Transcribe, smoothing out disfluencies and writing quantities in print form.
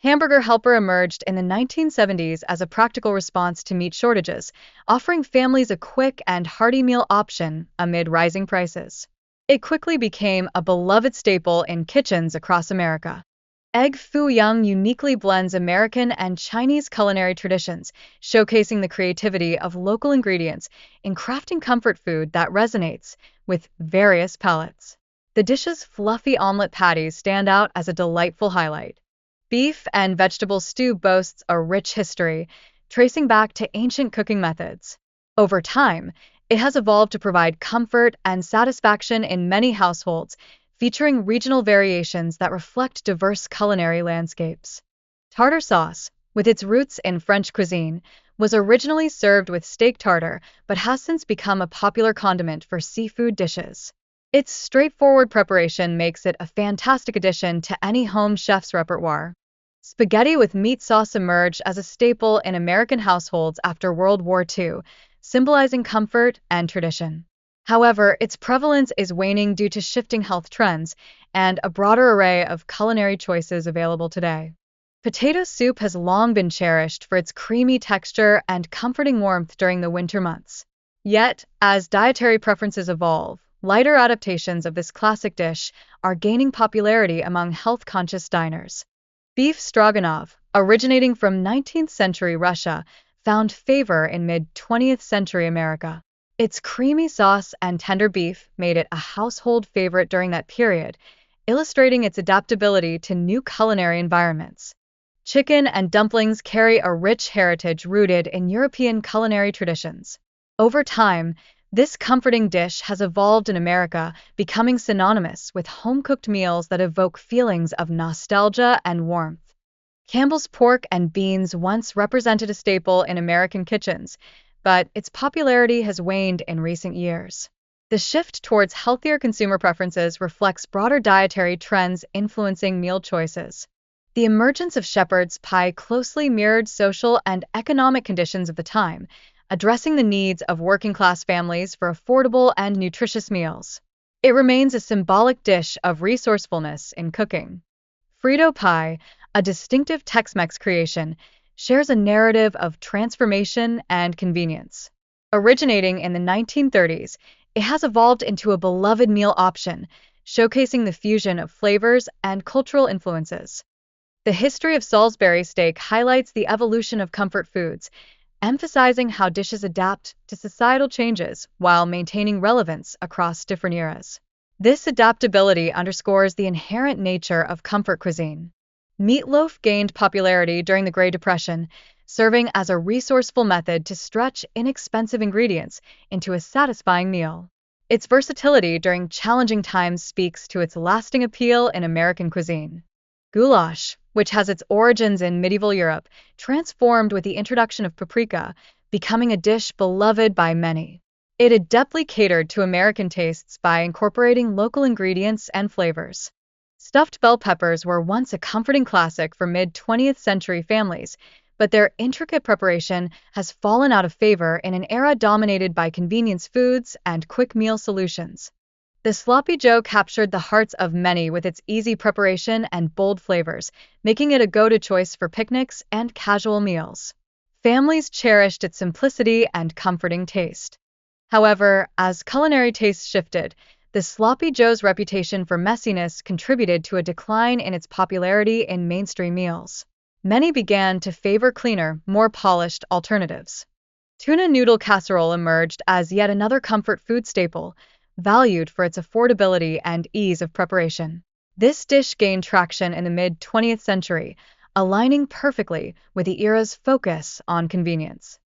Hamburger Helper emerged in the 1970s as a practical response to meat shortages, offering families a quick and hearty meal option amid rising prices. It quickly became a beloved staple in kitchens across America. Egg Foo Young uniquely blends American and Chinese culinary traditions, showcasing the creativity of local ingredients in crafting comfort food that resonates with various palates. The dish's fluffy omelet patties stand out as a delightful highlight. Beef and vegetable stew boasts a rich history, tracing back to ancient cooking methods. Over time, it has evolved to provide comfort and satisfaction in many households, featuring regional variations that reflect diverse culinary landscapes. Tartar sauce, with its roots in French cuisine, was originally served with steak tartare but has since become a popular condiment for seafood dishes. Its straightforward preparation makes it a fantastic addition to any home chef's repertoire. Spaghetti with meat sauce emerged as a staple in American households after World War II, symbolizing comfort and tradition. However, its prevalence is waning due to shifting health trends and a broader array of culinary choices available today. Potato soup has long been cherished for its creamy texture and comforting warmth during the winter months. Yet, as dietary preferences evolve, lighter adaptations of this classic dish are gaining popularity among health-conscious diners. Beef stroganoff, originating from 19th century Russia, found favor in mid-20th century America. Its creamy sauce and tender beef made it a household favorite during that period, illustrating its adaptability to new culinary environments. Chicken and dumplings carry a rich heritage rooted in European culinary traditions. Over time, this comforting dish has evolved in America, becoming synonymous with home-cooked meals that evoke feelings of nostalgia and warmth. Campbell's pork and beans once represented a staple in American kitchens, but its popularity has waned in recent years. The shift towards healthier consumer preferences reflects broader dietary trends influencing meal choices. The emergence of shepherd's pie closely mirrored social and economic conditions of the time, addressing the needs of working-class families for affordable and nutritious meals. It remains a symbolic dish of resourcefulness in cooking. Frito pie, a distinctive Tex-Mex creation, shares a narrative of transformation and convenience. Originating in the 1930s, it has evolved into a beloved meal option, showcasing the fusion of flavors and cultural influences. The history of Salisbury steak highlights the evolution of comfort foods, emphasizing how dishes adapt to societal changes while maintaining relevance across different eras. This adaptability underscores the inherent nature of comfort cuisine. Meatloaf gained popularity during the Great Depression, serving as a resourceful method to stretch inexpensive ingredients into a satisfying meal. Its versatility during challenging times speaks to its lasting appeal in American cuisine. Goulash, which has its origins in medieval Europe, transformed with the introduction of paprika, becoming a dish beloved by many. It adeptly catered to American tastes by incorporating local ingredients and flavors. Stuffed bell peppers were once a comforting classic for mid-20th century families, but their intricate preparation has fallen out of favor in an era dominated by convenience foods and quick meal solutions. The sloppy joe captured the hearts of many with its easy preparation and bold flavors, making it a go-to choice for picnics and casual meals. Families cherished its simplicity and comforting taste. However, as culinary tastes shifted, the sloppy joe's reputation for messiness contributed to a decline in its popularity in mainstream meals. Many began to favor cleaner, more polished alternatives. Tuna noodle casserole emerged as yet another comfort food staple, valued for its affordability and ease of preparation. This dish gained traction in the mid-20th century, aligning perfectly with the era's focus on convenience.